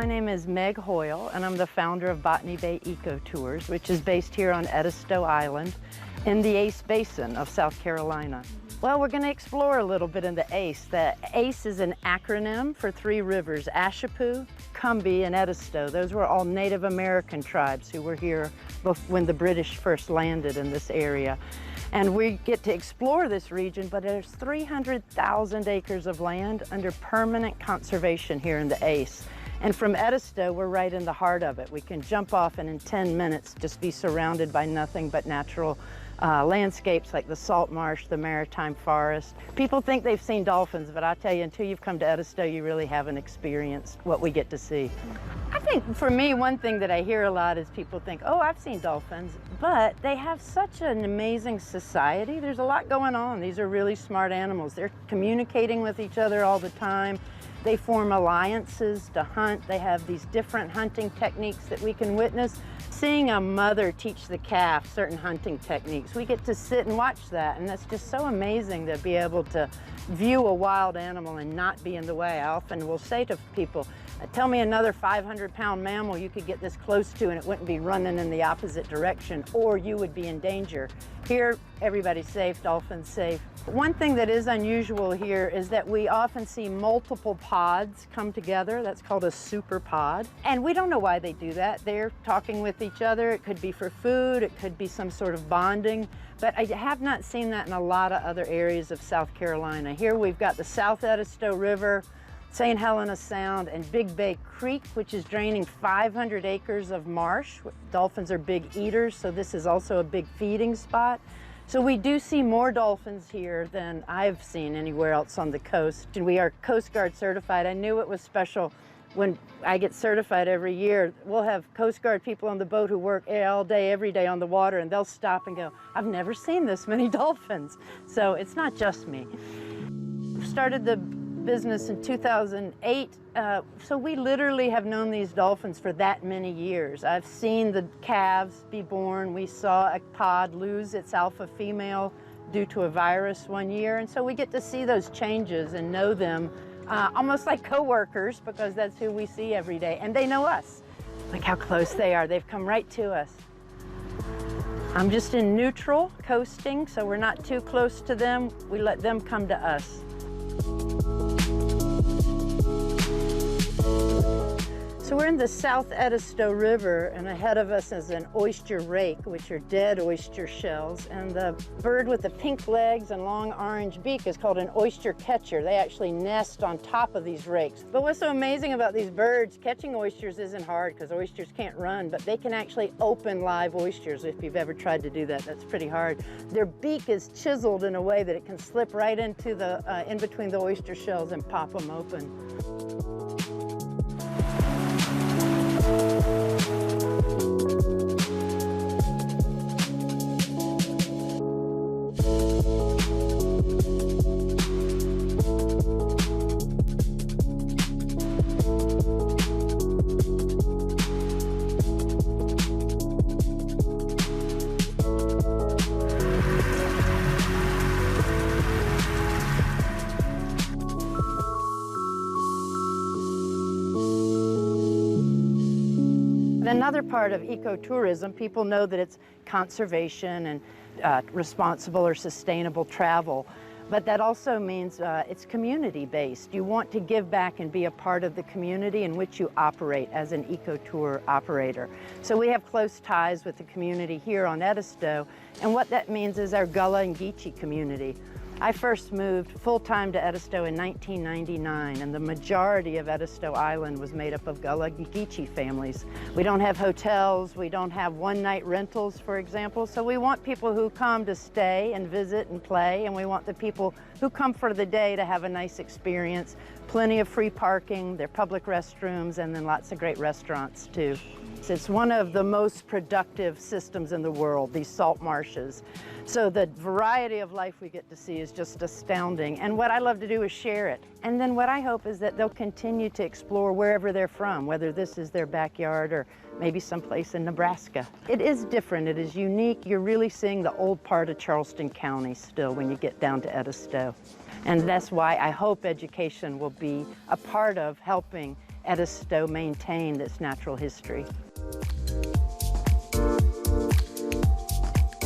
My name is Meg Hoyle, and I'm the founder of Botany Bay Ecotours, which is based here on Edisto Island in the Ace Basin of South Carolina. Well, we're going to explore a little bit in the Ace. The Ace is an acronym for three rivers: Ashepoo, Combahee, and Edisto. Those were all Native American tribes who were here when the British first landed in this area. And we get to explore this region, but there's 300,000 acres of land under permanent conservation here in the Ace. And from Edisto, we're right in the heart of it. We can jump off and in 10 minutes just be surrounded by nothing but natural landscapes like the salt marsh, the maritime forest. People think they've seen dolphins, but I tell you, until you've come to Edisto, you really haven't experienced what we get to see. I think for me, one thing that I hear a lot is people think, oh, I've seen dolphins, but they have such an amazing society. There's a lot going on. These are really smart animals. They're communicating with each other all the time. They form alliances to hunt. They have these different hunting techniques that we can witness. Seeing a mother teach the calf certain hunting techniques, we get to sit and watch that, and that's just so amazing to be able to view a wild animal and not be in the way. I often will say to people, tell me another 500-pound mammal you could get this close to and it wouldn't be running in the opposite direction, or you would be in danger. Here, everybody's safe, dolphins safe. One thing that is unusual here is that we often see multiple pods come together. That's called a super pod. And we don't know why they do that. They're talking with each other. It could be for food. It could be some sort of bonding. But I have not seen that in a lot of other areas of South Carolina. Here we've got the South Edisto River, St. Helena Sound, and Big Bay Creek, which is draining 500 acres of marsh. Dolphins are big eaters, so this is also a big feeding spot. So we do see more dolphins here than I've seen anywhere else on the coast. And we are Coast Guard certified. I knew it was special when I get certified every year. We'll have Coast Guard people on the boat who work all day, every day on the water, and they'll stop and go, I've never seen this many dolphins. So it's not just me. Started the business in 2008, so we literally have known these dolphins for that many years. I've seen the calves be born. We saw a pod lose its alpha female due to a virus one year, and so we get to see those changes and know them almost like coworkers, because that's who we see every day, and they know us. Look how close they are. They've come right to us. I'm just in neutral, coasting, so we're not too close to them. We let them come to us. So we're in the South Edisto River, and ahead of us is an oyster rake, which are dead oyster shells. And the bird with the pink legs and long orange beak is called an oyster catcher. They actually nest on top of these rakes. But what's so amazing about these birds, catching oysters isn't hard because oysters can't run, but they can actually open live oysters. If you've ever tried to do that, that's pretty hard. Their beak is chiseled in a way that it can slip right into the, in between the oyster shells and pop them open. Another part of ecotourism, people know that it's conservation and responsible or sustainable travel, but that also means it's community-based. You want to give back and be a part of the community in which you operate as an ecotour operator. So we have close ties with the community here on Edisto, and what that means is our Gullah and Geechee community. I first moved full-time to Edisto in 1999, and the majority of Edisto Island was made up of Gullah and Geechee families. We don't have hotels, we don't have one-night rentals, for example, so we want people who come to stay and visit and play, and we want the people who come for the day to have a nice experience. Plenty of free parking, there are public restrooms, and then lots of great restaurants too. It's one of the most productive systems in the world, these salt marshes. So the variety of life we get to see is just astounding. And what I love to do is share it. And then what I hope is that they'll continue to explore wherever they're from, whether this is their backyard or maybe someplace in Nebraska. It is different, it is unique. You're really seeing the old part of Charleston County still when you get down to Edisto. And that's why I hope education will be a part of helping Edisto maintained its natural history.